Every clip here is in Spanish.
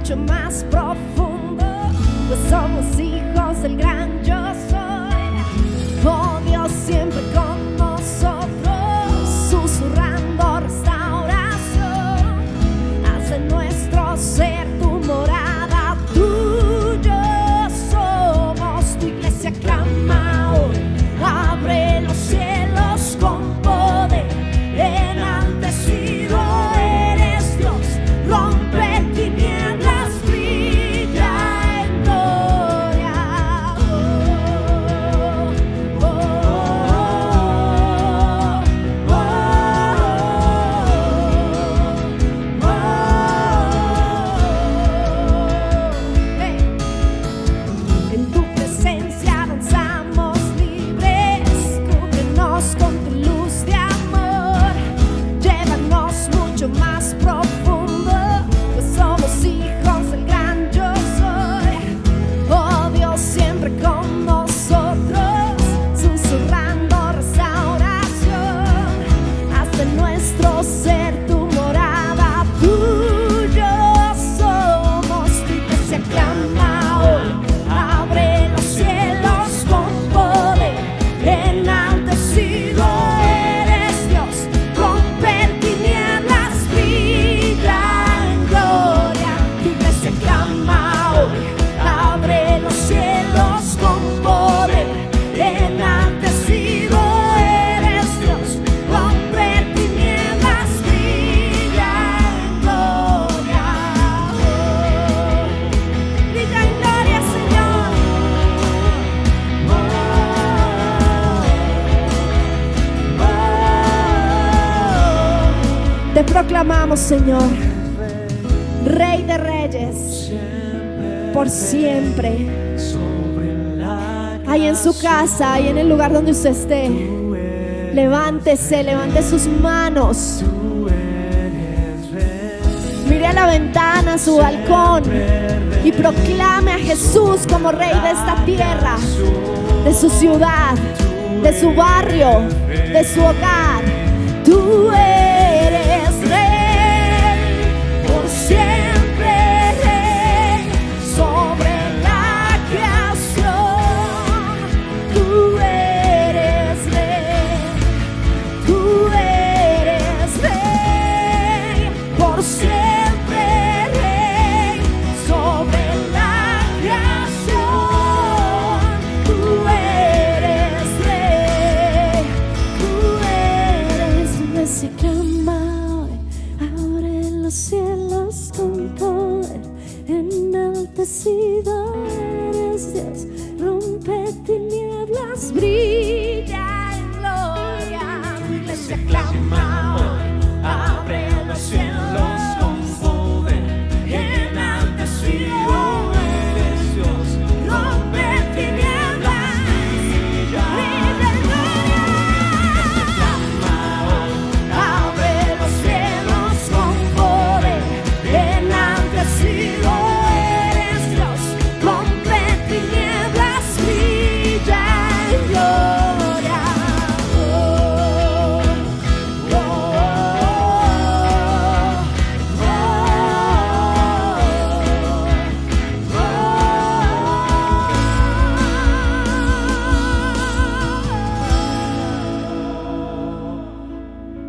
mucho más profundo, pues somos hijos del gran yo soy. Oh, Dios siempre con nosotros, susurrando restauración. Haz de nuestro ser tu morada, tuyo somos. Tu iglesia clama hoy, abre los cielos con poder. Enaltecido eres Dios, rompe tinieblas, brilla en gloria. Oh, oh, oh, oh, oh, oh. Hey. En tu presencia danzamos libres, cúbrenos con tu luz de amor, llévanos mucho más profundo, pues somos hijos del gran yo soy. Oh, Dios siempre con nosotros, susurrando restauración. Haz de nuestro ser tu morada, tuyo somos. Tu iglesia clama hoy, abre los cielos con poder. Enaltecido eres Dios, rompe tinieblas, brilla en gloria. Tu iglesia clama hoy, abre los cielos con poder. Enaltecido eres Dios, rompe tinieblas, brilla en gloria. Brilla en gloria, Señor. Te proclamamos, Señor, Rey de Reyes, por siempre. Ahí en su casa, ahí en el lugar donde usted esté, levántese, levante sus manos. Mire a la ventana, a su balcón, y proclame a Jesús como Rey de esta tierra, de su ciudad, de su barrio, de su hogar. Tú eres Rey, por siempre Rey, sobre la creación. Tú eres Rey, tú eres Rey, por siempre Rey, sobre la creación. Tú eres Rey, tú eres Rey. Se clama hoy, abre los cielos con poder. Enaltecido eres Dios, rompe tinieblas, brilla en gloria. Tu iglesia clama hoy, abre los cielos con poder. Enaltecido eres Dios, rompe tinieblas, brilla en gloria. Abre los cielos con poder. Enaltecido eres Dios, rompe tinieblas, brilla en gloria. Oh, oh,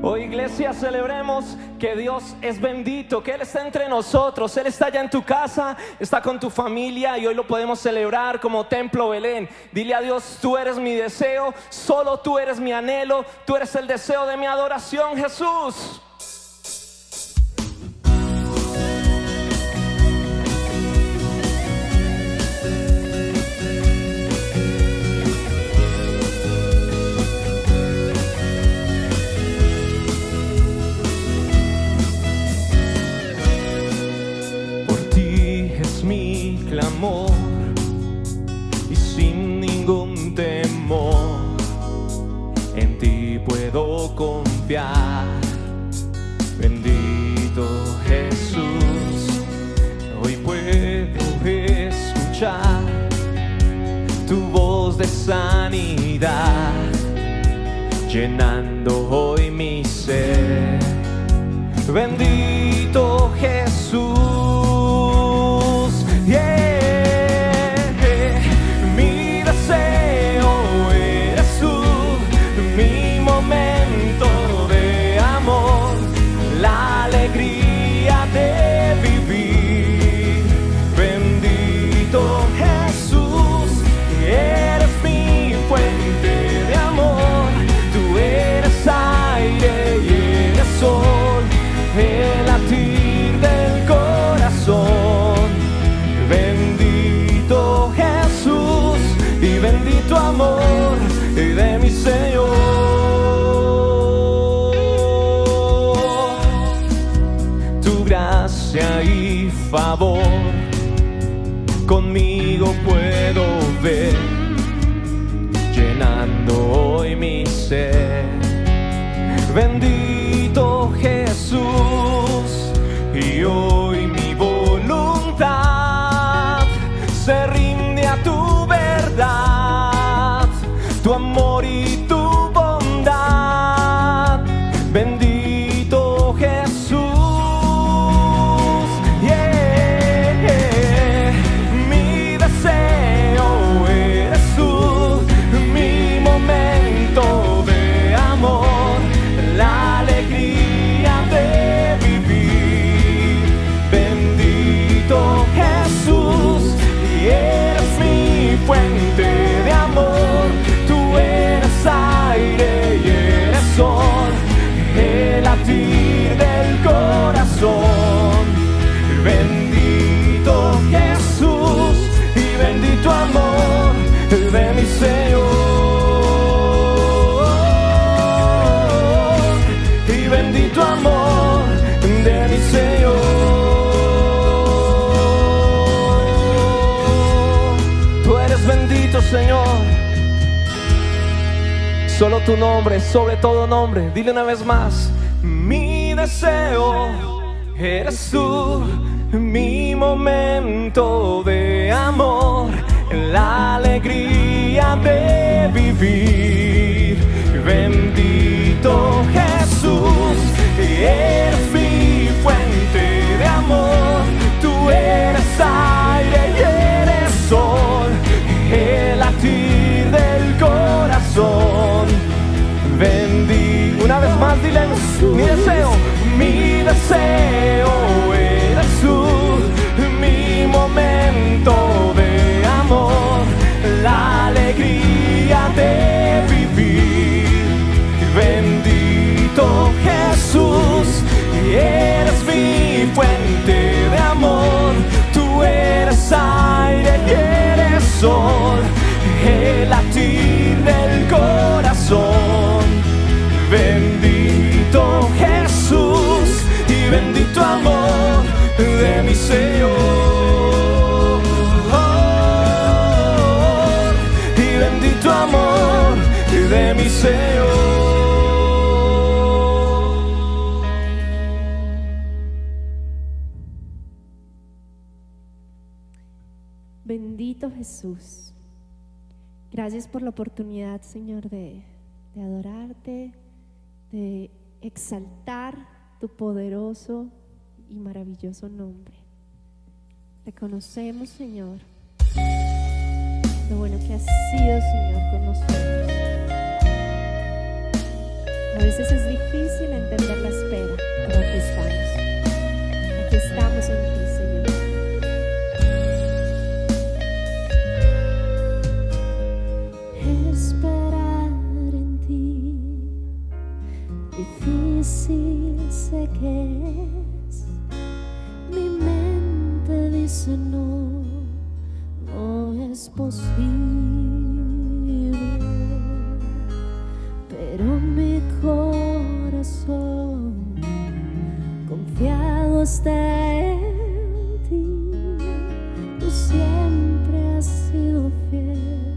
Hoy, iglesia, celebremos que Dios es bendito, que Él está entre nosotros. Él está allá en tu casa, está con tu familia, y hoy lo podemos celebrar como Templo Belén. Dile a Dios: tú eres mi deseo, solo tú eres mi anhelo, tú eres el deseo de mi adoración, Jesús. Clamor y sin ningún temor en ti puedo confiar. Bendito Jesús, hoy puedo escuchar tu voz de sanidad, llenando hoy mi ser. Bendito Jesús, ser. Bendito Jesús, y hoy mi voluntad se rinde a tu verdad, tu amor y tu bondad. Bendito Jesús, yeah. Mi deseo eres tú, mi momento de amor, la alegría de vivir. Bendito Jesús, y eres mi fuente de amor. Tú eres aire y eres sol, el latir del corazón. Bendito Jesús y bendito amor de mi Señor. Y bendito amor de mi Señor. Tú eres bendito, Señor. Solo tu nombre, sobre todo nombre. Dile una vez más. Mi deseo eres tú, mi momento de amor, la alegría de vivir. Bendito Jesús, eres mi fuente de amor. Tú eres aire y eres sol, el latir del corazón. Una vez más, dile, mi deseo eres tú, mi momento de amor, la alegría de vivir. Bendito Jesús, eres mi fuente de amor. Tú eres aire y eres sol, el latir del corazón. Bendito Jesús y bendito amor de mi Señor. Y bendito amor de mi Señor. Bendito Jesús. Gracias por la oportunidad, Señor, de adorarte, de exaltar tu poderoso y maravilloso nombre. Reconocemos, Señor, lo bueno que has sido, Señor, con nosotros. A veces es difícil entender la espera, pero aquí estamos. Aquí estamos en ti, Señor. Esperar en ti, difícil sé que es. Mi mente dice no, no es posible, pero mi corazón confiado está en ti. Tú siempre has sido fiel,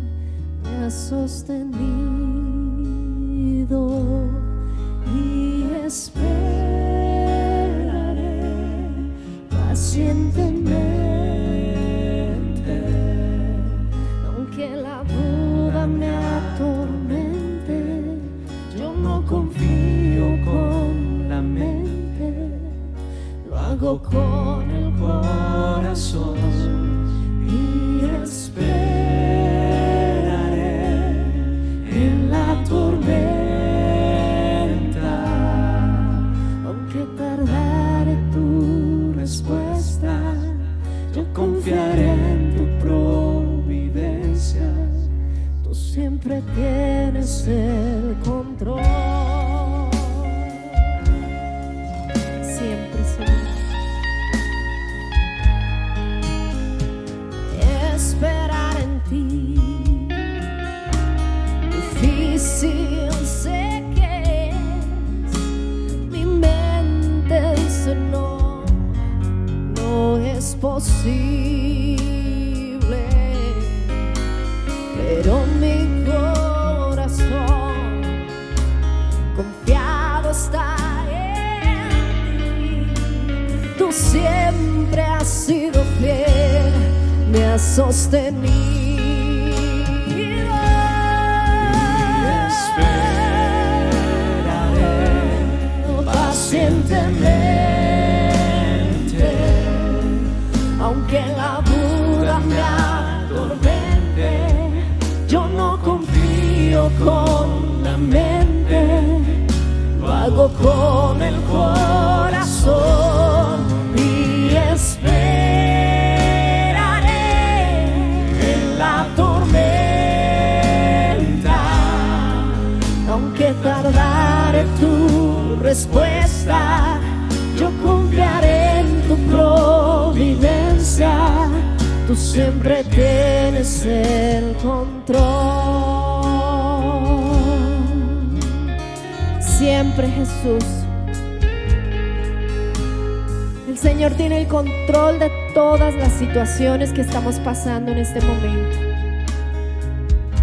me has sostenido. Y esperaré pacientemente, aunque la duda me atormente. Yo no confío con la mente, lo hago con el corazón. Y esperaré en la tormenta. Yo confiaré en tu providencia. Tú siempre tienes el control. Siempre, Señor. Espera has sostenido. Esperaré pacientemente, aunque la duda me atormente. Yo no confío con la mente, lo hago con el corazón y esperaré en la tormenta, aunque tardare tu respuesta. Yo confiaré en tu providencia, tú siempre tienes el control. Siempre, Jesús. El Señor tiene el control de todas las situaciones que estamos pasando en este momento.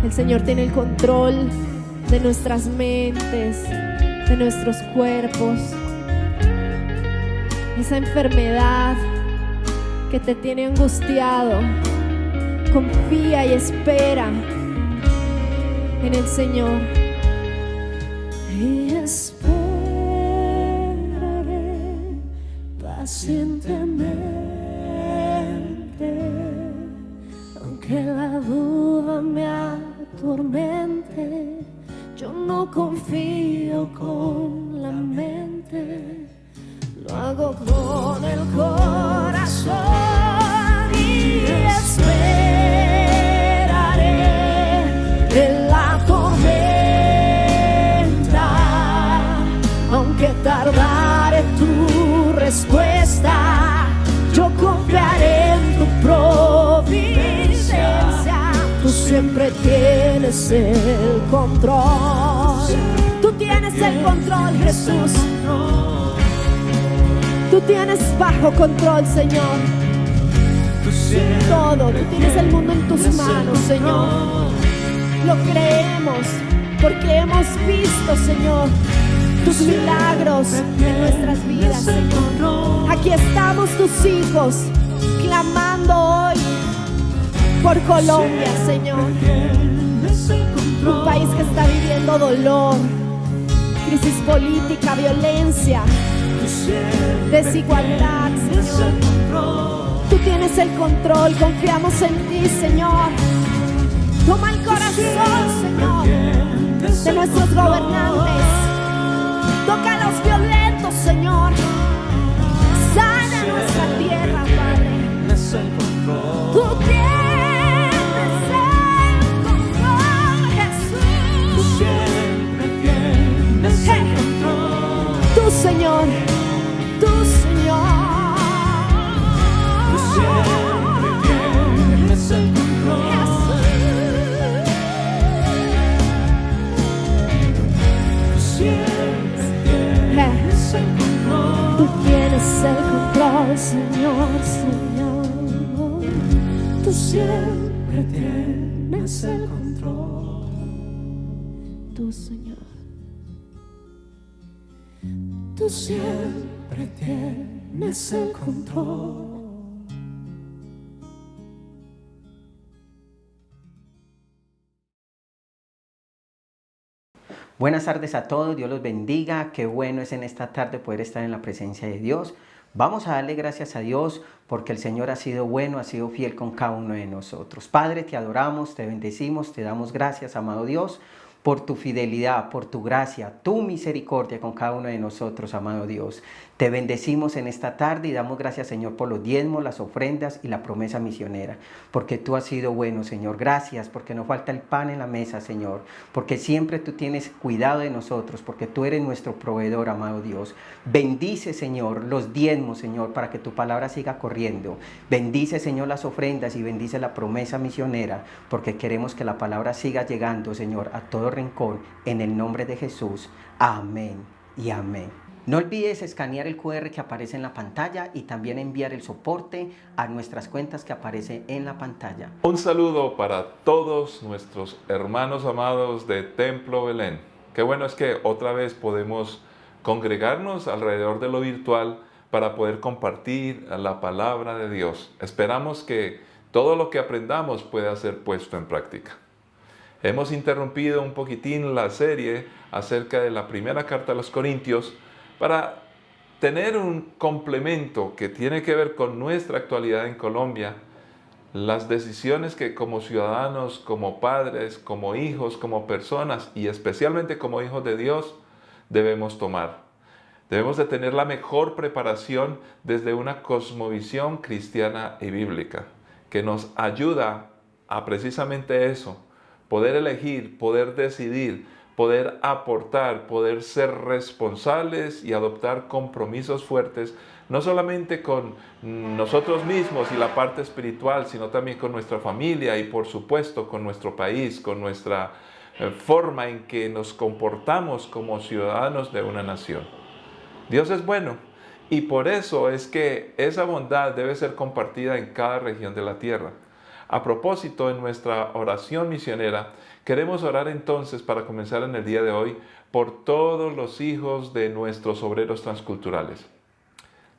El Señor tiene el control de nuestras mentes, de nuestros cuerpos. Esa enfermedad que te tiene angustiado, confía y espera en el Señor. Y esperaré pacientemente, aunque la duda me atormente. Yo no confío con la mente, lo hago con el corazón y esperaré en la tormenta, aunque tardare tu respuesta. Yo confiaré en tu providencia, tú siempre tienes el control. Tú tienes el control, Jesús. Tú tienes bajo control, Señor. Todo, tú tienes el mundo en tus manos, Señor. Lo creemos porque hemos visto, Señor, tus milagros en nuestras vidas, Señor. Aquí estamos tus hijos, clamando hoy por Colombia, Señor. Un país que está viviendo dolor, crisis política, violencia, desigualdad, Señor. Tú tienes el control, confiamos en ti, Señor. Toma el corazón, Señor, de nuestros gobernantes. Toca a los violentos, Señor. Sana nuestra tierra, Padre. Tú tienes el control, Jesús. Tú siempre tienes el control. Tú, Señor. Tú, Señor. Tú siempre tienes el control. Tú siempre tienes el control. Tú tienes el control, Señor, Señor. Tú siempre tienes el control. Tú, Señor. Tú siempre tienes el control. Buenas tardes a todos, Dios los bendiga. Qué bueno es en esta tarde poder estar en la presencia de Dios. Vamos a darle gracias a Dios porque el Señor ha sido bueno, ha sido fiel con cada uno de nosotros. Padre, te adoramos, te bendecimos, te damos gracias, amado Dios, por tu fidelidad, por tu gracia, tu misericordia con cada uno de nosotros, amado Dios. Te bendecimos en esta tarde y damos gracias, Señor, por los diezmos, las ofrendas y la promesa misionera, porque tú has sido bueno, Señor. Gracias porque no falta el pan en la mesa, Señor, porque siempre tú tienes cuidado de nosotros, porque tú eres nuestro proveedor, amado Dios. Bendice, Señor, los diezmos, Señor, para que tu palabra siga corriendo. Bendice, Señor, las ofrendas y bendice la promesa misionera, porque queremos que la palabra siga llegando, Señor, a todo rincón, en el nombre de Jesús. Amén y amén. No olvides escanear el QR que aparece en la pantalla y también enviar el soporte a nuestras cuentas que aparece en la pantalla. Un saludo para todos nuestros hermanos amados de Templo Belén. Qué bueno es que otra vez podemos congregarnos alrededor de lo virtual para poder compartir la palabra de Dios. Esperamos que todo lo que aprendamos pueda ser puesto en práctica. Hemos interrumpido un poquitín la serie acerca de la primera carta a los Corintios para tener un complemento que tiene que ver con nuestra actualidad en Colombia, las decisiones que como ciudadanos, como padres, como hijos, como personas y especialmente como hijos de Dios debemos tomar. Debemos de tener la mejor preparación desde una cosmovisión cristiana y bíblica que nos ayuda a precisamente eso, poder elegir, poder decidir, poder aportar, poder ser responsables y adoptar compromisos fuertes, no solamente con nosotros mismos y la parte espiritual, sino también con nuestra familia y por supuesto con nuestro país, con nuestra forma en que nos comportamos como ciudadanos de una nación. Dios es bueno y por eso es que esa bondad debe ser compartida en cada región de la tierra. A propósito, en nuestra oración misionera, queremos orar entonces para comenzar en el día de hoy por todos los hijos de nuestros obreros transculturales.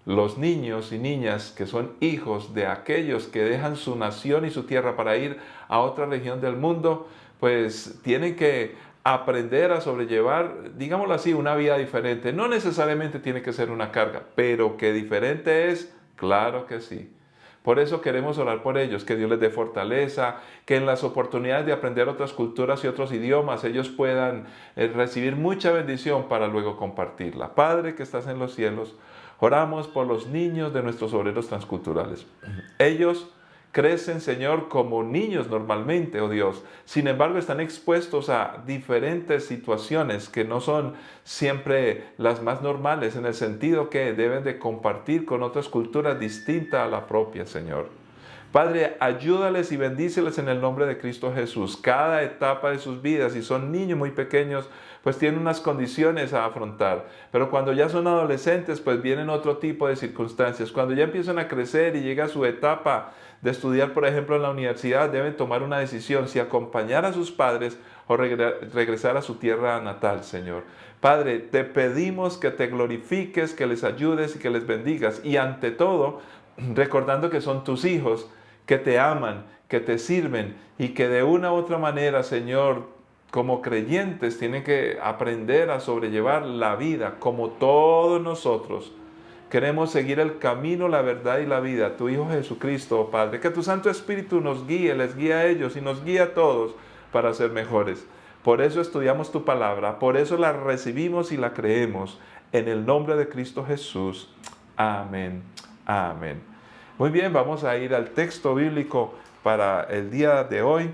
Los niños y niñas que son hijos de aquellos que dejan su nación y su tierra para ir a otra región del mundo, pues tienen que aprender a sobrellevar, digámoslo así, una vida diferente. No necesariamente tiene que ser una carga, pero que diferente es, claro que sí. Por eso queremos orar por ellos, que Dios les dé fortaleza, que en las oportunidades de aprender otras culturas y otros idiomas ellos puedan recibir mucha bendición para luego compartirla. Padre que estás en los cielos, oramos por los niños de nuestros obreros transculturales. Ellos crecen, Señor, como niños normalmente, oh Dios. Sin embargo, están expuestos a diferentes situaciones que no son siempre las más normales, en el sentido que deben de compartir con otras culturas distintas a la propia, Señor. Padre, ayúdales y bendíceles en el nombre de Cristo Jesús. Cada etapa de sus vidas, si son niños muy pequeños, pues tienen unas condiciones a afrontar. Pero cuando ya son adolescentes, pues vienen otro tipo de circunstancias. Cuando ya empiezan a crecer y llega su etapa de estudiar, por ejemplo, en la universidad, deben tomar una decisión, si acompañar a sus padres o regresar a su tierra natal, Señor. Padre, te pedimos que te glorifiques, que les ayudes y que les bendigas. Y ante todo, recordando que son tus hijos, que te aman, que te sirven y que de una u otra manera, Señor, como creyentes tienen que aprender a sobrellevar la vida como todos nosotros. Queremos seguir el camino, la verdad y la vida, tu Hijo Jesucristo, oh Padre. Que tu Santo Espíritu nos guíe, les guíe a ellos y nos guíe a todos para ser mejores. Por eso estudiamos tu palabra, por eso la recibimos y la creemos. En el nombre de Cristo Jesús. Amén. Amén. Muy bien, vamos a ir al texto bíblico para el día de hoy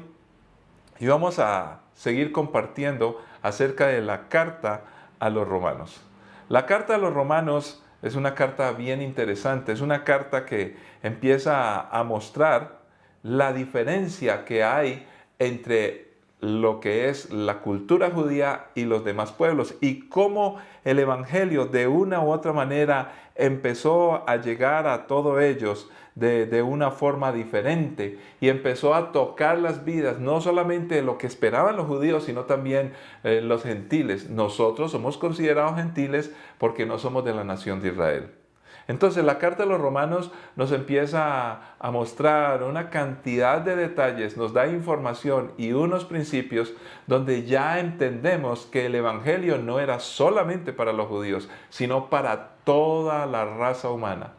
y vamos a seguir compartiendo acerca de la carta a los romanos. La carta a los romanos es una carta bien interesante, es una carta que empieza a mostrar la diferencia que hay entre lo que es la cultura judía y los demás pueblos y cómo el evangelio de una u otra manera empezó a llegar a todos ellos de una forma diferente y empezó a tocar las vidas, no solamente de lo que esperaban los judíos, sino también los gentiles. Nosotros somos considerados gentiles porque no somos de la nación de Israel. Entonces la carta de los romanos nos empieza a mostrar una cantidad de detalles, nos da información y unos principios donde ya entendemos que el evangelio no era solamente para los judíos, sino para toda la raza humana.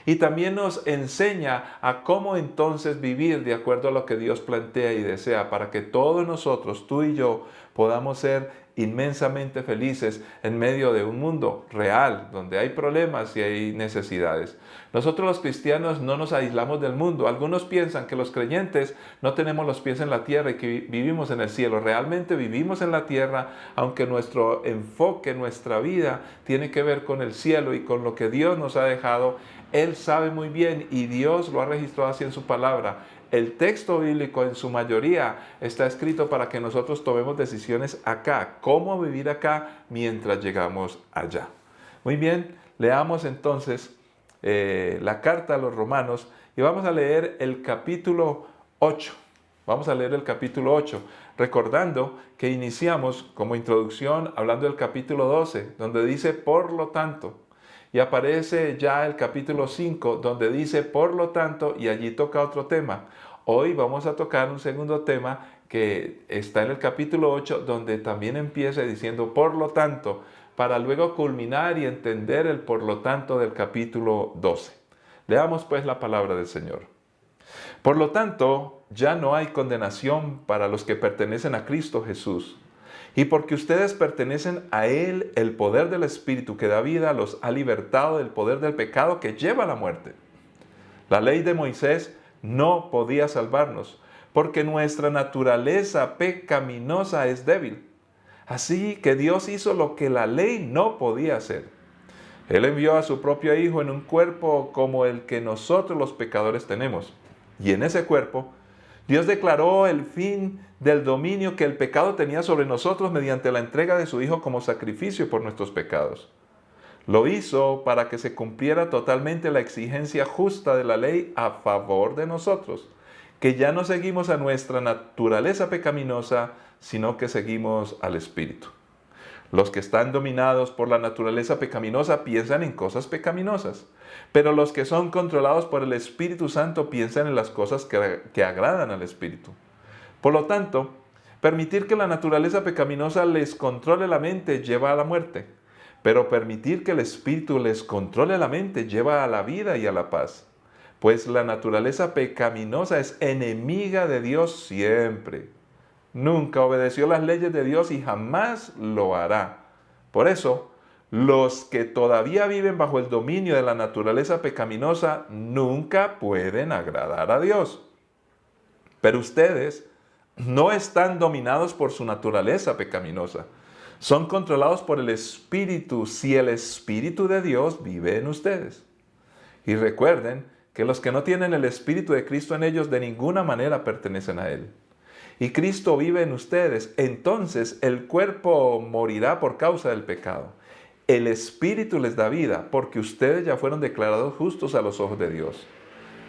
Y también nos enseña a cómo entonces vivir de acuerdo a lo que Dios plantea y desea para que todos nosotros, tú y yo, podamos ser inmensamente felices en medio de un mundo real, donde hay problemas y hay necesidades. Nosotros los cristianos no nos aislamos del mundo. Algunos piensan que los creyentes no tenemos los pies en la tierra y que vivimos en el cielo. Realmente vivimos en la tierra, aunque nuestro enfoque, nuestra vida, tiene que ver con el cielo y con lo que Dios nos ha dejado. Él sabe muy bien y Dios lo ha registrado así en su palabra. El texto bíblico en su mayoría está escrito para que nosotros tomemos decisiones acá, cómo vivir acá mientras llegamos allá. Muy bien, leamos entonces la carta a los romanos y vamos a leer el capítulo 8. Vamos a leer el capítulo 8, recordando que iniciamos como introducción hablando del capítulo 12, donde dice por lo tanto. y aparece ya el capítulo 5 donde dice por lo tanto, y allí toca otro tema. Hoy vamos a tocar un segundo tema que está en el capítulo 8 donde también empieza diciendo por lo tanto, para luego culminar y entender el por lo tanto del capítulo 12. Leamos pues la palabra del Señor. Por lo tanto, ya no hay condenación para los que pertenecen a Cristo Jesús. Y porque ustedes pertenecen a Él, el poder del Espíritu que da vida los ha libertado del poder del pecado que lleva a la muerte. La ley de Moisés no podía salvarnos, porque nuestra naturaleza pecaminosa es débil. Así que Dios hizo lo que la ley no podía hacer. Él envió a su propio Hijo en un cuerpo como el que nosotros los pecadores tenemos. Y en ese cuerpo, Dios declaró el fin del dominio que el pecado tenía sobre nosotros mediante la entrega de su Hijo como sacrificio por nuestros pecados. Lo hizo para que se cumpliera totalmente la exigencia justa de la ley a favor de nosotros, que ya no seguimos a nuestra naturaleza pecaminosa, sino que seguimos al Espíritu. Los que están dominados por la naturaleza pecaminosa piensan en cosas pecaminosas, pero los que son controlados por el Espíritu Santo piensan en las cosas que agradan al Espíritu. Por lo tanto, permitir que la naturaleza pecaminosa les controle la mente lleva a la muerte, pero permitir que el Espíritu les controle la mente lleva a la vida y a la paz. Pues la naturaleza pecaminosa es enemiga de Dios siempre. Nunca obedeció las leyes de Dios y jamás lo hará. Por eso, los que todavía viven bajo el dominio de la naturaleza pecaminosa nunca pueden agradar a Dios. Pero ustedes no están dominados por su naturaleza pecaminosa. Son controlados por el Espíritu si el Espíritu de Dios vive en ustedes. Y recuerden que los que no tienen el Espíritu de Cristo en ellos de ninguna manera pertenecen a Él. Y Cristo vive en ustedes, entonces el cuerpo morirá por causa del pecado. El Espíritu les da vida, porque ustedes ya fueron declarados justos a los ojos de Dios.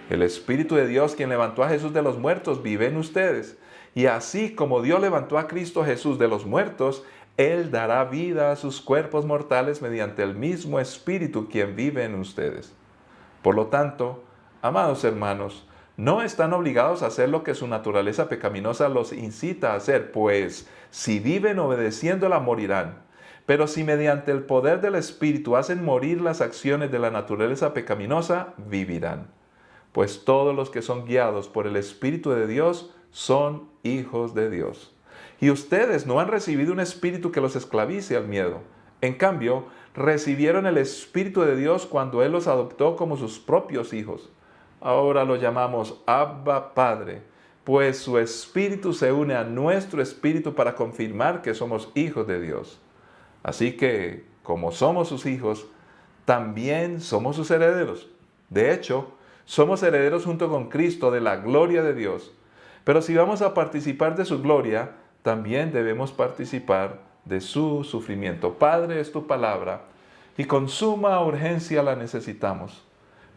El Espíritu de Dios, quien levantó a Jesús de los muertos, vive en ustedes. Y así como Dios levantó a Cristo Jesús de los muertos, Él dará vida a sus cuerpos mortales mediante el mismo Espíritu quien vive en ustedes. Por lo tanto, amados hermanos, no están obligados a hacer lo que su naturaleza pecaminosa los incita a hacer, pues si viven obedeciéndola morirán. Pero si mediante el poder del Espíritu hacen morir las acciones de la naturaleza pecaminosa, vivirán. Pues todos los que son guiados por el Espíritu de Dios son hijos de Dios. Y ustedes no han recibido un espíritu que los esclavice al miedo. En cambio, recibieron el Espíritu de Dios cuando Él los adoptó como sus propios hijos. Ahora lo llamamos Abba Padre, pues su Espíritu se une a nuestro Espíritu para confirmar que somos hijos de Dios. Así que, como somos sus hijos, también somos sus herederos. De hecho, somos herederos junto con Cristo de la gloria de Dios. Pero si vamos a participar de su gloria, también debemos participar de su sufrimiento. Padre, es tu palabra, y con suma urgencia la necesitamos.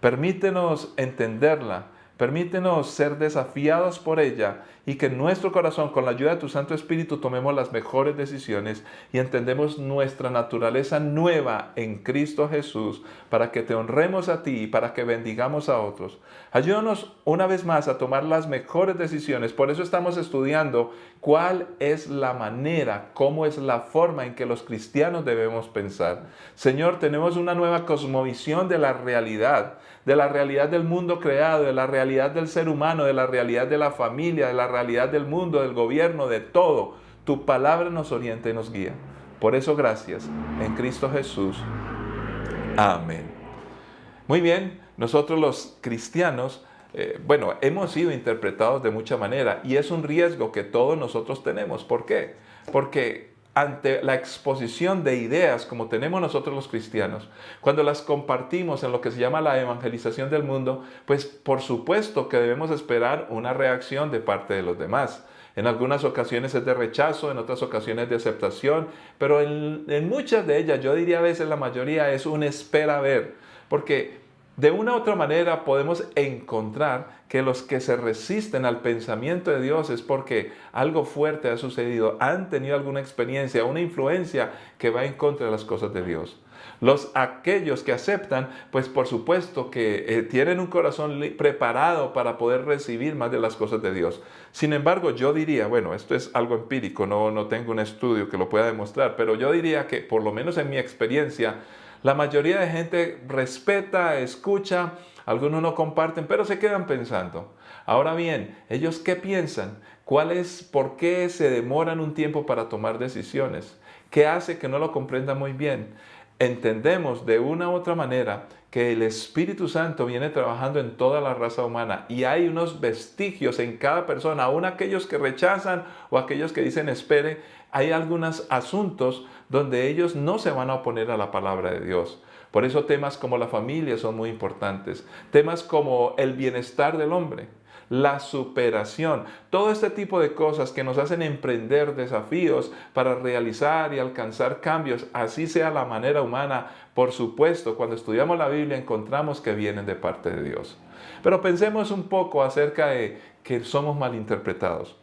Permítenos entenderla, permítenos ser desafiados por ella y que en nuestro corazón, con la ayuda de tu Santo Espíritu, tomemos las mejores decisiones y entendemos nuestra naturaleza nueva en Cristo Jesús para que te honremos a ti y para que bendigamos a otros. Ayúdanos una vez más a tomar las mejores decisiones. Por eso estamos estudiando cuál es la manera, cómo es la forma en que los cristianos debemos pensar. Señor, tenemos una nueva cosmovisión de la realidad del mundo creado, de la realidad del ser humano, de la realidad de la familia, de la realidad del mundo, del gobierno, de todo. Tu palabra nos orienta y nos guía. Por eso, gracias en Cristo Jesús. Amén. Muy bien, nosotros los cristianos, hemos sido interpretados de mucha manera y es un riesgo que todos nosotros tenemos. ¿Por qué? Porque ante la exposición de ideas como tenemos nosotros los cristianos, cuando las compartimos en lo que se llama la evangelización del mundo, pues por supuesto que debemos esperar una reacción de parte de los demás. En algunas ocasiones es de rechazo, en otras ocasiones de aceptación, pero en muchas de ellas, yo diría a veces la mayoría, es un espera a ver, porque de una u otra manera podemos encontrar que los que se resisten al pensamiento de Dios es porque algo fuerte ha sucedido, han tenido alguna experiencia, una influencia que va en contra de las cosas de Dios. Aquellos que aceptan, pues por supuesto que tienen un corazón preparado para poder recibir más de las cosas de Dios. Sin embargo, yo diría, bueno, esto es algo empírico, no tengo un estudio que lo pueda demostrar, pero yo diría que por lo menos en mi experiencia, la mayoría de gente respeta, escucha, algunos no comparten, pero se quedan pensando. Ahora bien, ¿ellos qué piensan? ¿Por qué se demoran un tiempo para tomar decisiones? ¿Qué hace que no lo comprendan muy bien? Entendemos de una u otra manera que el Espíritu Santo viene trabajando en toda la raza humana y hay unos vestigios en cada persona, aún aquellos que rechazan o aquellos que dicen espere, hay algunos asuntos donde ellos no se van a oponer a la palabra de Dios. Por eso temas como la familia son muy importantes, temas como el bienestar del hombre, la superación, todo este tipo de cosas que nos hacen emprender desafíos para realizar y alcanzar cambios, así sea la manera humana. Por supuesto, cuando estudiamos la Biblia encontramos que vienen de parte de Dios. Pero pensemos un poco acerca de que somos malinterpretados.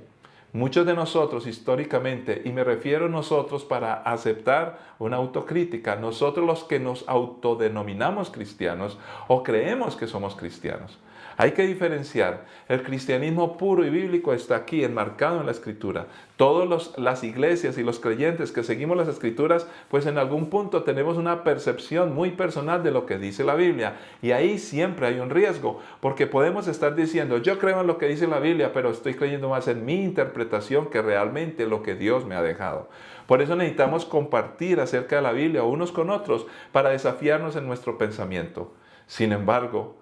Muchos de nosotros históricamente, y me refiero a nosotros para aceptar una autocrítica, nosotros los que nos autodenominamos cristianos o creemos que somos cristianos. Hay que diferenciar. El cristianismo puro y bíblico está aquí, enmarcado en la Escritura. Todas las iglesias y los creyentes que seguimos las Escrituras, pues en algún punto tenemos una percepción muy personal de lo que dice la Biblia. Y ahí siempre hay un riesgo, porque podemos estar diciendo, yo creo en lo que dice la Biblia, pero estoy creyendo más en mi interpretación que realmente lo que Dios me ha dejado. Por eso necesitamos compartir acerca de la Biblia unos con otros para desafiarnos en nuestro pensamiento. Sin embargo,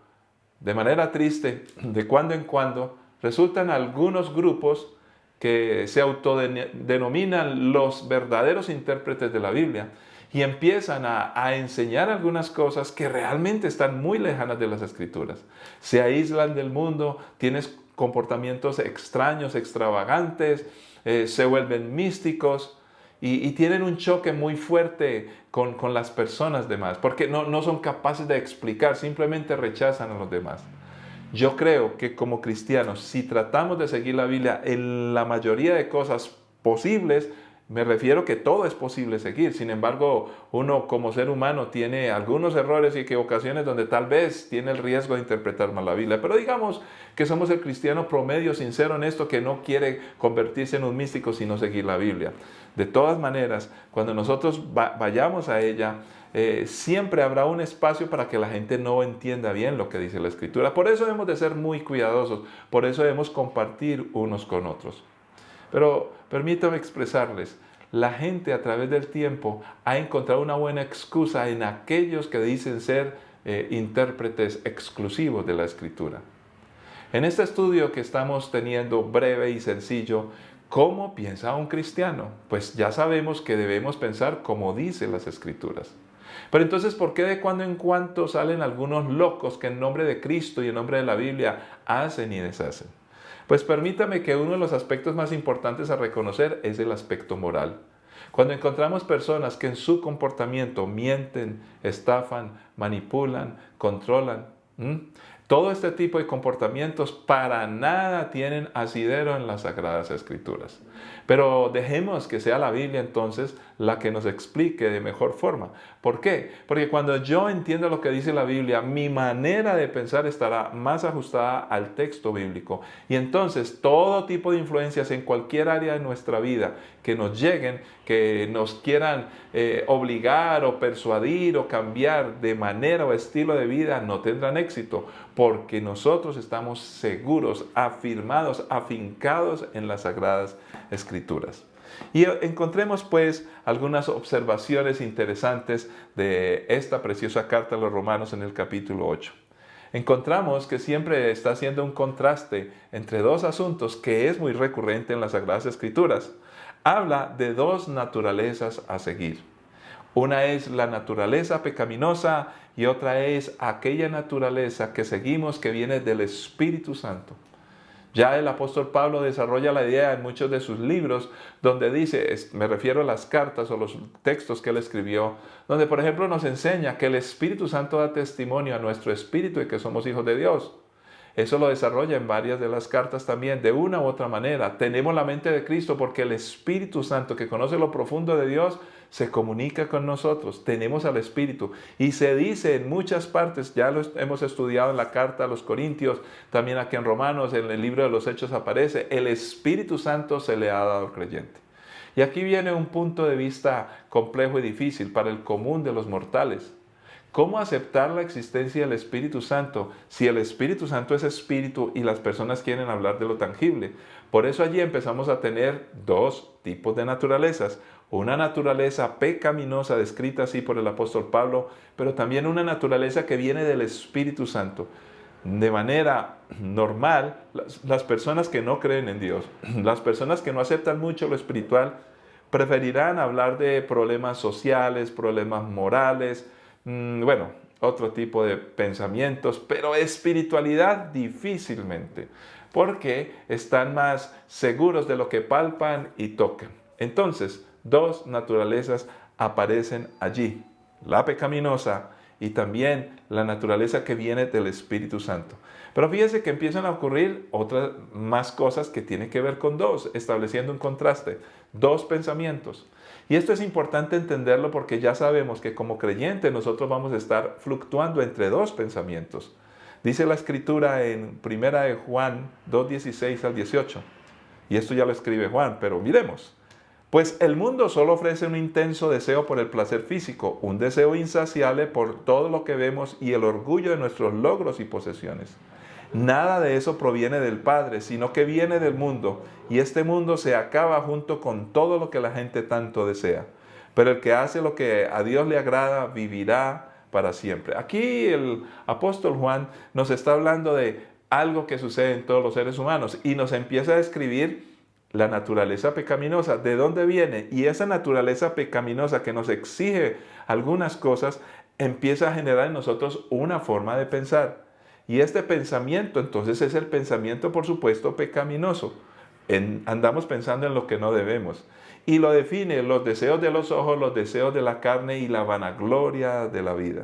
de manera triste, de cuando en cuando, resultan algunos grupos que se autodenominan los verdaderos intérpretes de la Biblia y empiezan a enseñar algunas cosas que realmente están muy lejanas de las Escrituras. Se aíslan del mundo, tienen comportamientos extraños, extravagantes, se vuelven místicos y tienen un choque muy fuerte con las personas demás, porque no son capaces de explicar, simplemente rechazan a los demás. Yo creo que como cristianos, si tratamos de seguir la Biblia en la mayoría de cosas posibles, me refiero que todo es posible seguir. Sin embargo, uno como ser humano tiene algunos errores y equivocaciones donde tal vez tiene el riesgo de interpretar mal la Biblia. Pero digamos que somos el cristiano promedio, sincero, honesto, que no quiere convertirse en un místico sino seguir la Biblia. De todas maneras, cuando nosotros vayamos a ella, siempre habrá un espacio para que la gente no entienda bien lo que dice la Escritura. Por eso debemos de ser muy cuidadosos, por eso debemos compartir unos con otros. Pero permítame expresarles, la gente a través del tiempo ha encontrado una buena excusa en aquellos que dicen ser intérpretes exclusivos de la Escritura. En este estudio que estamos teniendo breve y sencillo, ¿cómo piensa un cristiano? Pues ya sabemos que debemos pensar como dicen las Escrituras. Pero entonces, ¿por qué de cuando en cuando salen algunos locos que en nombre de Cristo y en nombre de la Biblia hacen y deshacen? Pues permítame que uno de los aspectos más importantes a reconocer es el aspecto moral. Cuando encontramos personas que en su comportamiento mienten, estafan, manipulan, controlan, todo este tipo de comportamientos para nada tienen asidero en las Sagradas Escrituras. Pero dejemos que sea la Biblia entonces la que nos explique de mejor forma. ¿Por qué? Porque cuando yo entiendo lo que dice la Biblia, mi manera de pensar estará más ajustada al texto bíblico. Y entonces todo tipo de influencias en cualquier área de nuestra vida que nos lleguen, que nos quieran obligar o persuadir o cambiar de manera o estilo de vida, no tendrán éxito. Porque nosotros estamos seguros, afirmados, afincados en las Sagradas Escrituras. Y encontremos pues algunas observaciones interesantes de esta preciosa carta a los Romanos en el capítulo 8. Encontramos que siempre está haciendo un contraste entre dos asuntos que es muy recurrente en las Sagradas Escrituras. Habla de dos naturalezas a seguir. Una es la naturaleza pecaminosa y otra es aquella naturaleza que seguimos que viene del Espíritu Santo. Ya el apóstol Pablo desarrolla la idea en muchos de sus libros donde dice, me refiero a las cartas o los textos que él escribió, donde por ejemplo nos enseña que el Espíritu Santo da testimonio a nuestro espíritu de que somos hijos de Dios. Eso lo desarrolla en varias de las cartas también, de una u otra manera. Tenemos la mente de Cristo porque el Espíritu Santo, que conoce lo profundo de Dios, se comunica con nosotros. Tenemos al Espíritu. Y se dice en muchas partes, ya lo hemos estudiado en la carta a los Corintios, también aquí en Romanos, en el libro de los Hechos aparece, el Espíritu Santo se le ha dado al creyente. Y aquí viene un punto de vista complejo y difícil para el común de los mortales. ¿Cómo aceptar la existencia del Espíritu Santo si el Espíritu Santo es espíritu y las personas quieren hablar de lo tangible? Por eso allí empezamos a tener dos tipos de naturalezas. Una naturaleza pecaminosa descrita así por el apóstol Pablo, pero también una naturaleza que viene del Espíritu Santo. De manera normal, las personas que no creen en Dios, las personas que no aceptan mucho lo espiritual, preferirán hablar de problemas sociales, problemas morales, otro tipo de pensamientos, pero espiritualidad difícilmente, porque están más seguros de lo que palpan y tocan. Entonces, dos naturalezas aparecen allí, la pecaminosa y también la naturaleza que viene del Espíritu Santo. Pero fíjense que empiezan a ocurrir otras más cosas que tienen que ver con dos, estableciendo un contraste, dos pensamientos. Y esto es importante entenderlo porque ya sabemos que como creyentes nosotros vamos a estar fluctuando entre dos pensamientos. Dice la Escritura en 1 de Juan 2:16 al 18. Y esto ya lo escribe Juan, pero miremos. Pues el mundo solo ofrece un intenso deseo por el placer físico, un deseo insaciable por todo lo que vemos y el orgullo de nuestros logros y posesiones. Nada de eso proviene del Padre, sino que viene del mundo, y este mundo se acaba junto con todo lo que la gente tanto desea. Pero el que hace lo que a Dios le agrada, vivirá para siempre. Aquí el apóstol Juan nos está hablando de algo que sucede en todos los seres humanos, y nos empieza a describir la naturaleza pecaminosa, ¿de dónde viene? Y esa naturaleza pecaminosa que nos exige algunas cosas, empieza a generar en nosotros una forma de pensar. Y este pensamiento, entonces, es el pensamiento, por supuesto, pecaminoso. Andamos pensando en lo que no debemos. Y lo define los deseos de los ojos, los deseos de la carne y la vanagloria de la vida.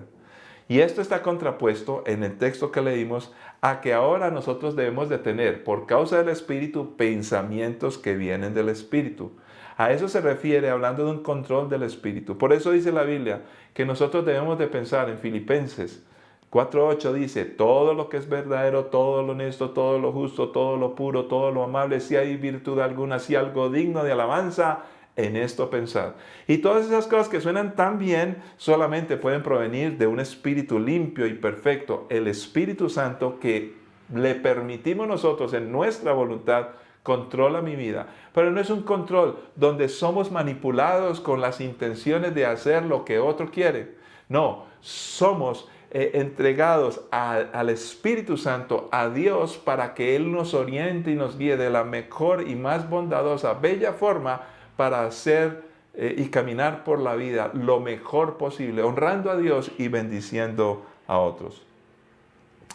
Y esto está contrapuesto en el texto que leímos a que ahora nosotros debemos de tener, por causa del Espíritu, pensamientos que vienen del Espíritu. A eso se refiere hablando de un control del Espíritu. Por eso dice la Biblia que nosotros debemos de pensar en Filipenses 4:8 dice, todo lo que es verdadero, todo lo honesto, todo lo justo, todo lo puro, todo lo amable, si hay virtud alguna, si algo digno de alabanza, en esto pensad. Y todas esas cosas que suenan tan bien solamente pueden provenir de un espíritu limpio y perfecto, el Espíritu Santo que le permitimos nosotros en nuestra voluntad controla mi vida. Pero no es un control donde somos manipulados con las intenciones de hacer lo que otro quiere. No, somos entregados al Espíritu Santo, a Dios, para que Él nos oriente y nos guíe de la mejor y más bondadosa, bella forma para hacer y caminar por la vida lo mejor posible, honrando a Dios y bendiciendo a otros.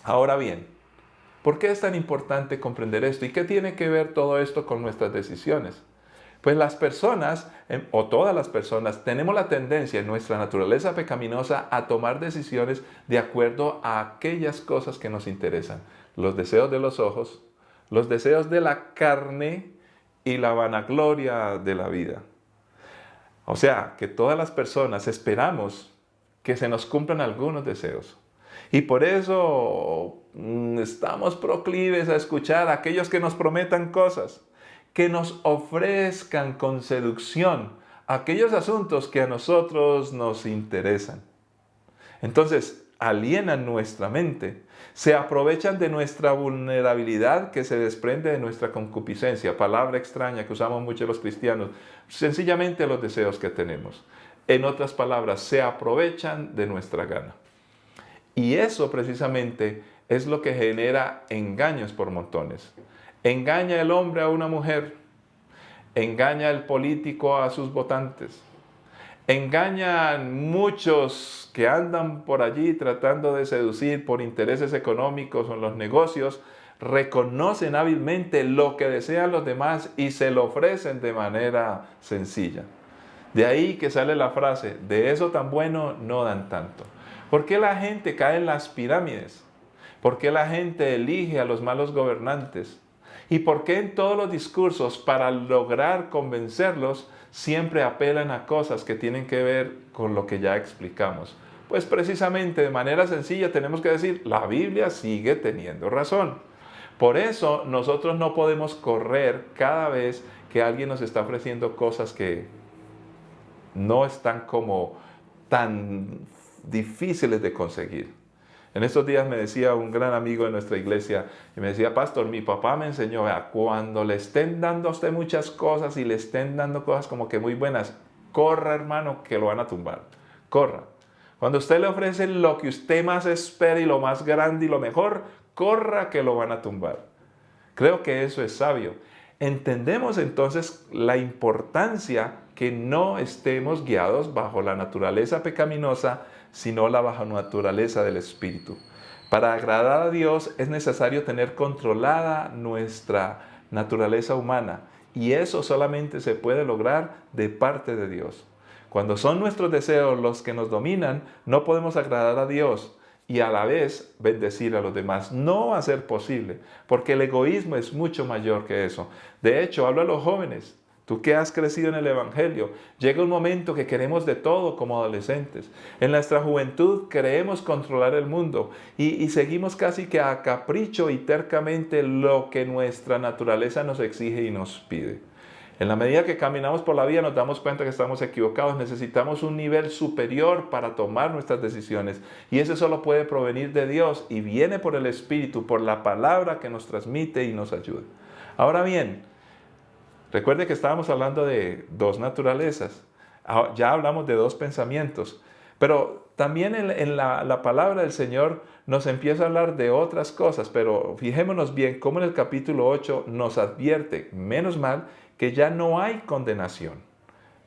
Ahora bien, ¿por qué es tan importante comprender esto? ¿Y qué tiene que ver todo esto con nuestras decisiones? Pues las personas, o todas las personas, tenemos la tendencia en nuestra naturaleza pecaminosa a tomar decisiones de acuerdo a aquellas cosas que nos interesan. Los deseos de los ojos, los deseos de la carne y la vanagloria de la vida. O sea, que todas las personas esperamos que se nos cumplan algunos deseos. Y por eso estamos proclives a escuchar a aquellos que nos prometan cosas, que nos ofrezcan con seducción aquellos asuntos que a nosotros nos interesan. Entonces, alienan nuestra mente, se aprovechan de nuestra vulnerabilidad que se desprende de nuestra concupiscencia, palabra extraña que usamos mucho los cristianos, sencillamente los deseos que tenemos. En otras palabras, se aprovechan de nuestra gana. Y eso precisamente es lo que genera engaños por montones. Engaña el hombre a una mujer, engaña el político a sus votantes, engañan muchos que andan por allí tratando de seducir por intereses económicos o en los negocios, reconocen hábilmente lo que desean los demás y se lo ofrecen de manera sencilla. De ahí que sale la frase, de eso tan bueno no dan tanto. ¿Por qué la gente cae en las pirámides? ¿Por qué la gente elige a los malos gobernantes? ¿Y por qué en todos los discursos, para lograr convencerlos, siempre apelan a cosas que tienen que ver con lo que ya explicamos? Pues precisamente de manera sencilla tenemos que decir, la Biblia sigue teniendo razón. Por eso nosotros no podemos correr cada vez que alguien nos está ofreciendo cosas que no están como tan difíciles de conseguir. En estos días me decía un gran amigo de nuestra iglesia, y me decía, pastor, mi papá me enseñó, vea, cuando le estén dando a usted muchas cosas y le estén dando cosas como que muy buenas, corra, hermano, que lo van a tumbar. Corra. Cuando usted le ofrece lo que usted más espera y lo más grande y lo mejor, corra que lo van a tumbar. Creo que eso es sabio. Entendemos entonces la importancia que no estemos guiados bajo la naturaleza pecaminosa, sino la baja naturaleza del Espíritu. Para agradar a Dios es necesario tener controlada nuestra naturaleza humana, y eso solamente se puede lograr de parte de Dios. Cuando son nuestros deseos los que nos dominan, no podemos agradar a Dios y a la vez bendecir a los demás. No va a ser posible, porque el egoísmo es mucho mayor que eso. De hecho, hablo a los jóvenes. Tú que has crecido en el Evangelio, llega un momento que queremos de todo como adolescentes. En nuestra juventud queremos controlar el mundo y seguimos casi que a capricho y tercamente lo que nuestra naturaleza nos exige y nos pide. En la medida que caminamos por la vida nos damos cuenta que estamos equivocados. Necesitamos un nivel superior para tomar nuestras decisiones. Y ese solo puede provenir de Dios y viene por el Espíritu, por la palabra que nos transmite y nos ayuda. Ahora bien, recuerde que estábamos hablando de dos naturalezas. Ya hablamos de dos pensamientos. Pero también en la palabra del Señor nos empieza a hablar de otras cosas. Pero fijémonos bien cómo en el capítulo 8 nos advierte, menos mal, que ya no hay condenación.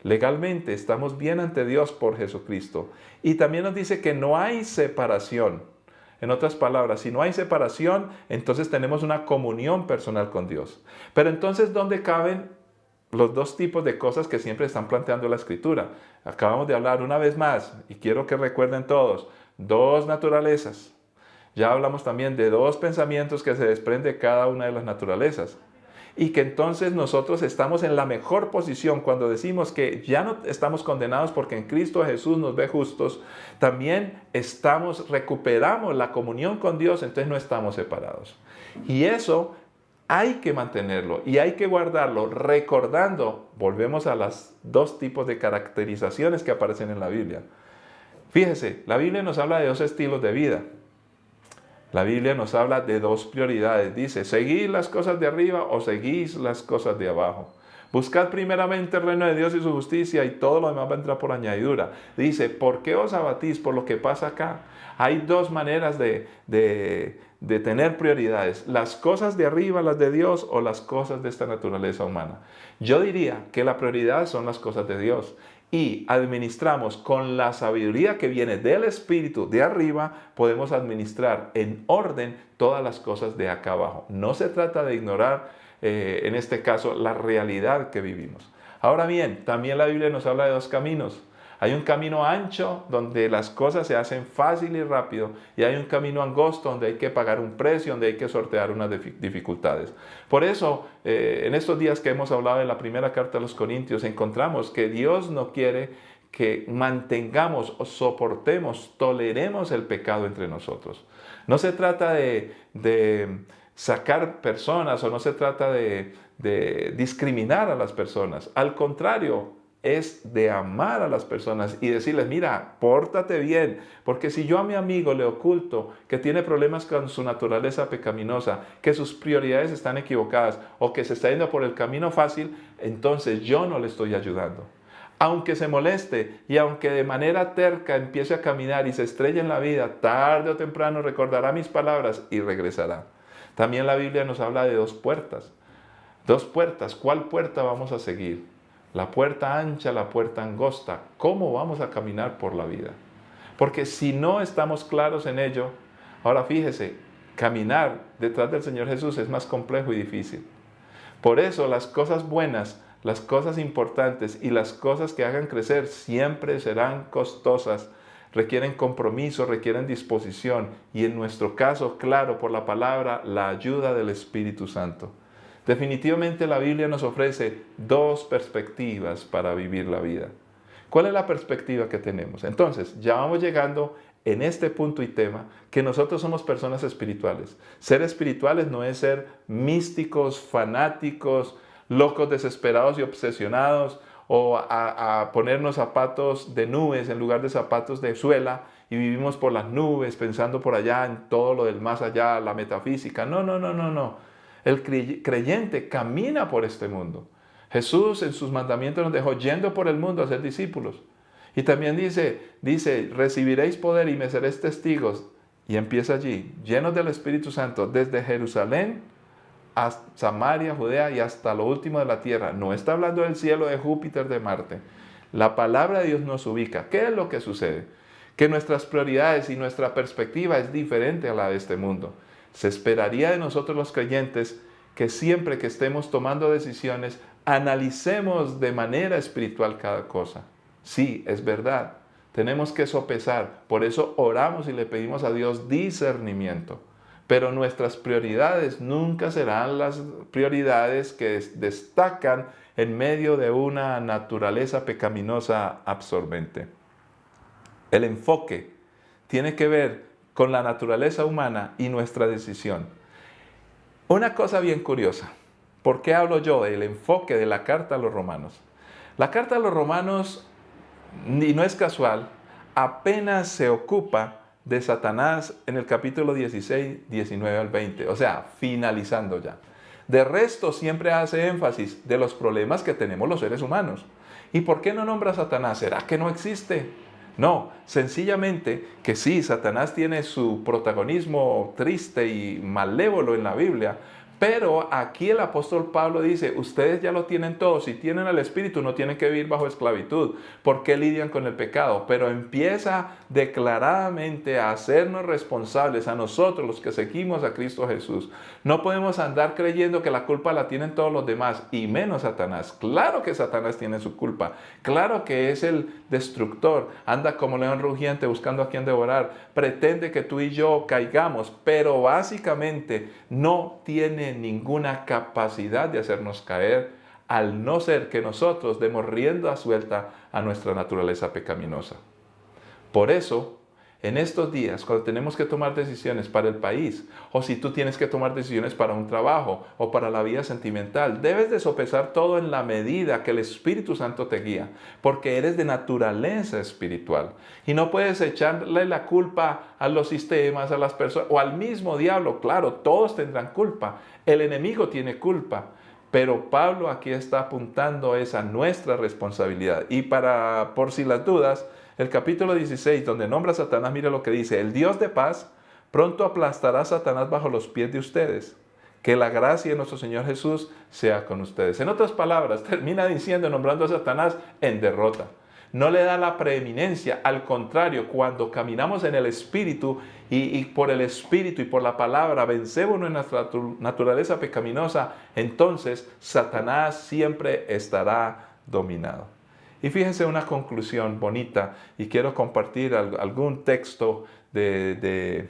Legalmente estamos bien ante Dios por Jesucristo. Y también nos dice que no hay separación. En otras palabras, si no hay separación, entonces tenemos una comunión personal con Dios. Pero entonces, ¿dónde caben los dos tipos de cosas que siempre están planteando la Escritura? Acabamos de hablar una vez más, y quiero que recuerden todos, dos naturalezas. Ya hablamos también de dos pensamientos que se desprenden de cada una de las naturalezas. Y que entonces nosotros estamos en la mejor posición cuando decimos que ya no estamos condenados porque en Cristo Jesús nos ve justos. También recuperamos la comunión con Dios, entonces no estamos separados. Y eso hay que mantenerlo y hay que guardarlo, recordando, volvemos a los dos tipos de caracterizaciones que aparecen en la Biblia. Fíjese, la Biblia nos habla de dos estilos de vida. La Biblia nos habla de dos prioridades. Dice, ¿seguís las cosas de arriba o seguís las cosas de abajo? Buscad primeramente el reino de Dios y su justicia y todo lo demás vendrá por añadidura. Dice, ¿por qué os abatís por lo que pasa acá? Hay dos maneras de tener prioridades. Las cosas de arriba, las de Dios, o las cosas de esta naturaleza humana. Yo diría que la prioridad son las cosas de Dios. Y administramos con la sabiduría que viene del Espíritu de arriba, podemos administrar en orden todas las cosas de acá abajo. No se trata de ignorar, en este caso, la realidad que vivimos. Ahora bien, también la Biblia nos habla de dos caminos. Hay un camino ancho donde las cosas se hacen fácil y rápido, y hay un camino angosto donde hay que pagar un precio, donde hay que sortear unas dificultades. Por eso, en estos días que hemos hablado de la primera carta a los Corintios, encontramos que Dios no quiere que mantengamos o soportemos, toleremos el pecado entre nosotros. No se trata de sacar personas o no se trata de discriminar a las personas. Al contrario, es de amar a las personas y decirles, mira, pórtate bien, porque si yo a mi amigo le oculto que tiene problemas con su naturaleza pecaminosa, que sus prioridades están equivocadas o que se está yendo por el camino fácil, entonces yo no le estoy ayudando. Aunque se moleste y aunque de manera terca empiece a caminar y se estrelle en la vida, tarde o temprano recordará mis palabras y regresará. También la Biblia nos habla de dos puertas. Dos puertas. ¿Cuál puerta vamos a seguir? La puerta ancha, la puerta angosta. ¿Cómo vamos a caminar por la vida? Porque si no estamos claros en ello, ahora fíjese, caminar detrás del Señor Jesús es más complejo y difícil. Por eso las cosas buenas, las cosas importantes y las cosas que hagan crecer siempre serán costosas. requieren compromiso, requieren disposición y en nuestro caso, claro, por la palabra, la ayuda del Espíritu Santo. Definitivamente la Biblia nos ofrece dos perspectivas para vivir la vida. ¿Cuál es la perspectiva que tenemos? Entonces, ya vamos llegando en este punto y tema que nosotros somos personas espirituales. Ser espirituales no es ser místicos, fanáticos, locos, desesperados y obsesionados, o a ponernos zapatos de nubes en lugar de zapatos de suela y vivimos por las nubes pensando por allá en todo lo del más allá, la metafísica. No. El creyente camina por este mundo. Jesús en sus mandamientos nos dejó yendo por el mundo a ser discípulos. Y también dice, recibiréis poder y me seréis testigos. Y empieza allí, llenos del Espíritu Santo, desde Jerusalén a Samaria, Judea y hasta lo último de la tierra. No está hablando del cielo, de Júpiter, de Marte. La palabra de Dios nos ubica. ¿Qué es lo que sucede? Que nuestras prioridades y nuestra perspectiva es diferente a la de este mundo. Se esperaría de nosotros los creyentes que siempre que estemos tomando decisiones, analicemos de manera espiritual cada cosa. Sí, es verdad, tenemos que sopesar, por eso oramos y le pedimos a Dios discernimiento. Pero nuestras prioridades nunca serán las prioridades que destacan en medio de una naturaleza pecaminosa absorbente. El enfoque tiene que ver con la naturaleza humana y nuestra decisión. Una cosa bien curiosa, ¿por qué hablo yo del enfoque de la carta a los romanos? La carta a los romanos, y no es casual, apenas se ocupa de Satanás en el capítulo 16, 19 al 20, o sea, finalizando ya. De resto, siempre hace énfasis de los problemas que tenemos los seres humanos. ¿Y por qué no nombra a Satanás? ¿Será que no existe? No, sencillamente que sí, Satanás tiene su protagonismo triste y malévolo en la Biblia, pero aquí el apóstol Pablo dice, ustedes ya lo tienen todo, si tienen al Espíritu no tienen que vivir bajo esclavitud, ¿por qué lidian con el pecado? Pero empieza declaradamente a hacernos responsables a nosotros los que seguimos a Cristo Jesús. No podemos andar creyendo que la culpa la tienen todos los demás y menos Satanás. Claro que Satanás tiene su culpa, claro que es el destructor, anda como león rugiente buscando a quien devorar, pretende que tú y yo caigamos, pero básicamente no tiene ninguna capacidad de hacernos caer, al no ser que nosotros demos rienda suelta a nuestra naturaleza pecaminosa. Por eso, en estos días, cuando tenemos que tomar decisiones para el país, o si tú tienes que tomar decisiones para un trabajo o para la vida sentimental, debes de sopesar todo en la medida que el Espíritu Santo te guía, porque eres de naturaleza espiritual. Y no puedes echarle la culpa a los sistemas, a las personas, o al mismo diablo. Claro, todos tendrán culpa. El enemigo tiene culpa. Pero Pablo aquí está apuntando a nuestra responsabilidad. Y por si las dudas, el capítulo 16, donde nombra a Satanás, mire lo que dice: el Dios de paz pronto aplastará a Satanás bajo los pies de ustedes. Que la gracia de nuestro Señor Jesús sea con ustedes. En otras palabras, termina diciendo, nombrando a Satanás en derrota. No le da la preeminencia, al contrario, cuando caminamos en el Espíritu y por el Espíritu y por la palabra vencemos nuestra naturaleza pecaminosa, entonces Satanás siempre estará dominado. Y fíjense una conclusión bonita, y quiero compartir algún texto de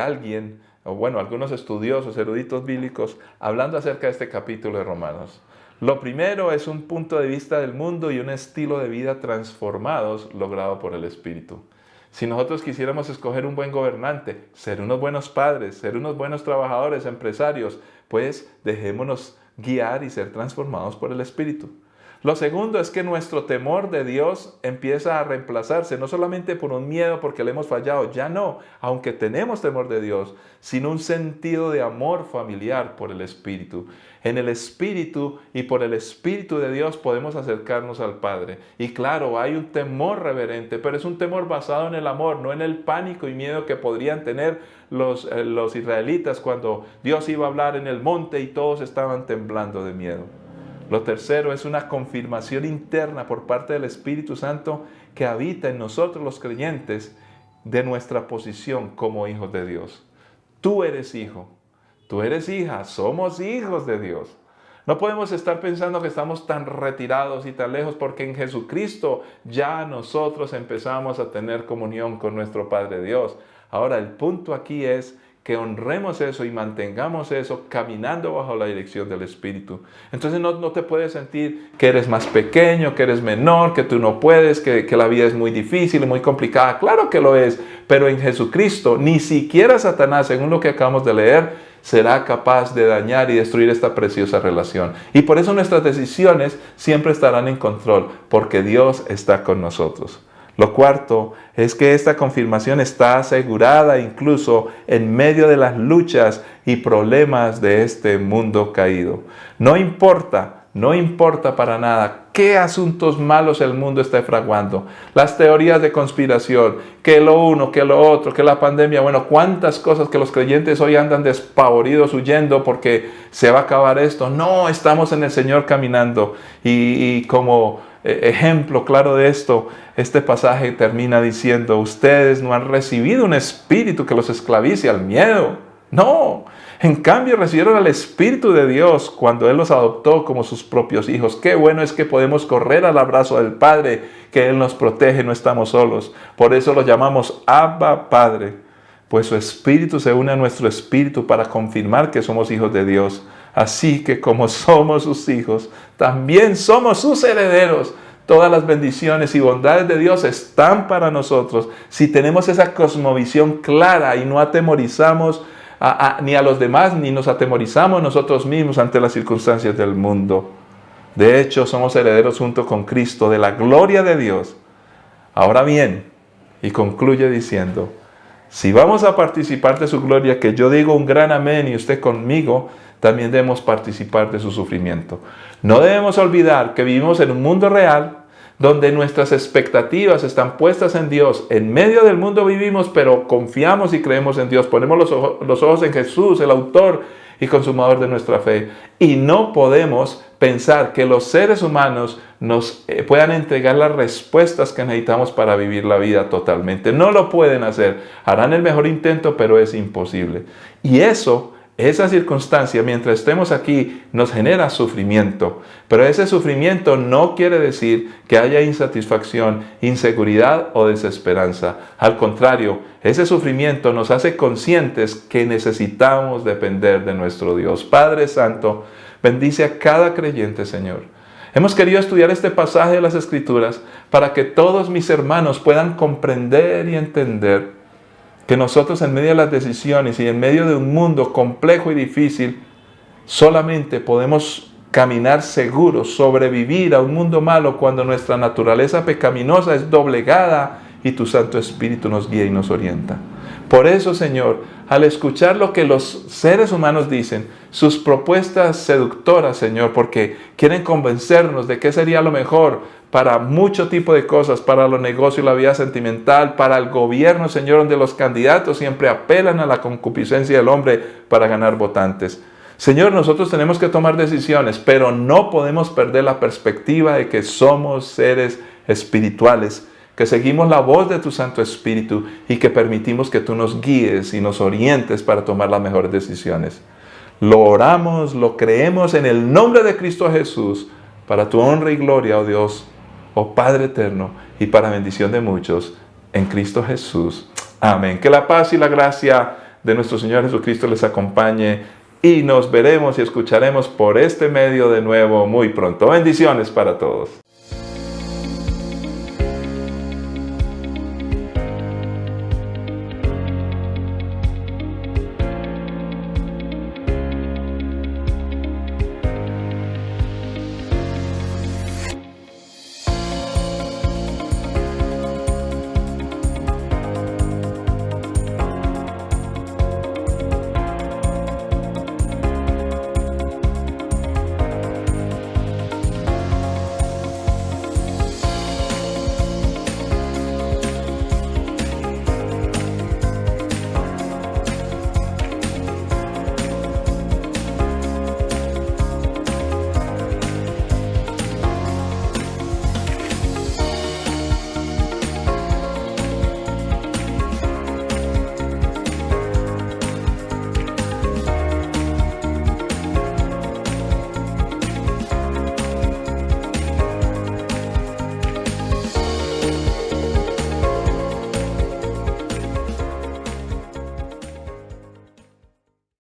alguien, o bueno, algunos estudiosos, eruditos bíblicos, hablando acerca de este capítulo de Romanos. Lo primero es un punto de vista del mundo y un estilo de vida transformados logrado por el Espíritu. Si nosotros quisiéramos escoger un buen gobernante, ser unos buenos padres, ser unos buenos trabajadores, empresarios, pues dejémonos guiar y ser transformados por el Espíritu. Lo segundo es que nuestro temor de Dios empieza a reemplazarse, no solamente por un miedo porque le hemos fallado, ya no, aunque tenemos temor de Dios, sino un sentido de amor familiar por el Espíritu. En el Espíritu y por el Espíritu de Dios podemos acercarnos al Padre. Y claro, hay un temor reverente, pero es un temor basado en el amor, no en el pánico y miedo que podrían tener los israelitas cuando Dios iba a hablar en el monte y todos estaban temblando de miedo. Lo tercero es una confirmación interna por parte del Espíritu Santo que habita en nosotros los creyentes de nuestra posición como hijos de Dios. Tú eres hijo, tú eres hija, somos hijos de Dios. No podemos estar pensando que estamos tan retirados y tan lejos, porque en Jesucristo ya nosotros empezamos a tener comunión con nuestro Padre Dios. Ahora, el punto aquí es que honremos eso y mantengamos eso caminando bajo la dirección del Espíritu. Entonces no te puedes sentir que eres más pequeño, que eres menor, que tú no puedes, que la vida es muy difícil y muy complicada. Claro que lo es, pero en Jesucristo ni siquiera Satanás, según lo que acabamos de leer, será capaz de dañar y destruir esta preciosa relación. Y por eso nuestras decisiones siempre estarán en control, porque Dios está con nosotros. Lo cuarto es que esta confirmación está asegurada incluso en medio de las luchas y problemas de este mundo caído. No importa para nada qué asuntos malos el mundo esté fraguando. Las teorías de conspiración, que lo uno, que lo otro, que la pandemia. Bueno, cuántas cosas que los creyentes hoy andan despavoridos huyendo porque se va a acabar esto. No, estamos en el Señor caminando. Y como ejemplo claro de esto, este pasaje termina diciendo: ustedes no han recibido un espíritu que los esclavice al miedo. No, en cambio recibieron al Espíritu de Dios cuando Él los adoptó como sus propios hijos. Qué bueno es que podemos correr al abrazo del Padre, que Él nos protege, no estamos solos. Por eso lo llamamos Abba Padre, pues su Espíritu se une a nuestro espíritu para confirmar que somos hijos de Dios. Así que como somos sus hijos, también somos sus herederos. Todas las bendiciones y bondades de Dios están para nosotros si tenemos esa cosmovisión clara y no atemorizamos ni a los demás, ni nos atemorizamos nosotros mismos ante las circunstancias del mundo. De hecho, somos herederos junto con Cristo de la gloria de Dios. Ahora bien, y concluye diciendo: si vamos a participar de su gloria, que yo digo un gran amén y usted conmigo, también debemos participar de su sufrimiento. No debemos olvidar que vivimos en un mundo real donde nuestras expectativas están puestas en Dios. En medio del mundo vivimos, pero confiamos y creemos en Dios. Ponemos los ojos en Jesús, el autor y consumador de nuestra fe. Y no podemos pensar que los seres humanos nos puedan entregar las respuestas que necesitamos para vivir la vida totalmente. No lo pueden hacer. Harán el mejor intento, pero es imposible. Y esa circunstancia, mientras estemos aquí, nos genera sufrimiento. Pero ese sufrimiento no quiere decir que haya insatisfacción, inseguridad o desesperanza. Al contrario, ese sufrimiento nos hace conscientes que necesitamos depender de nuestro Dios. Padre Santo, bendice a cada creyente, Señor. Hemos querido estudiar este pasaje de las Escrituras para que todos mis hermanos puedan comprender y entender que nosotros, en medio de las decisiones y en medio de un mundo complejo y difícil, solamente podemos caminar seguros, sobrevivir a un mundo malo cuando nuestra naturaleza pecaminosa es doblegada y tu Santo Espíritu nos guía y nos orienta. Por eso, Señor, al escuchar lo que los seres humanos dicen, sus propuestas seductoras, Señor, porque quieren convencernos de qué sería lo mejor para mucho tipo de cosas, para los negocios, la vida sentimental, para el gobierno, Señor, donde los candidatos siempre apelan a la concupiscencia del hombre para ganar votantes. Señor, nosotros tenemos que tomar decisiones, pero no podemos perder la perspectiva de que somos seres espirituales, que seguimos la voz de tu Santo Espíritu y que permitimos que tú nos guíes y nos orientes para tomar las mejores decisiones. Lo oramos, lo creemos en el nombre de Cristo Jesús, para tu honra y gloria, oh Dios, oh Padre eterno, y para bendición de muchos, en Cristo Jesús. Amén. Que la paz y la gracia de nuestro Señor Jesucristo les acompañe y nos veremos y escucharemos por este medio de nuevo muy pronto. Bendiciones para todos.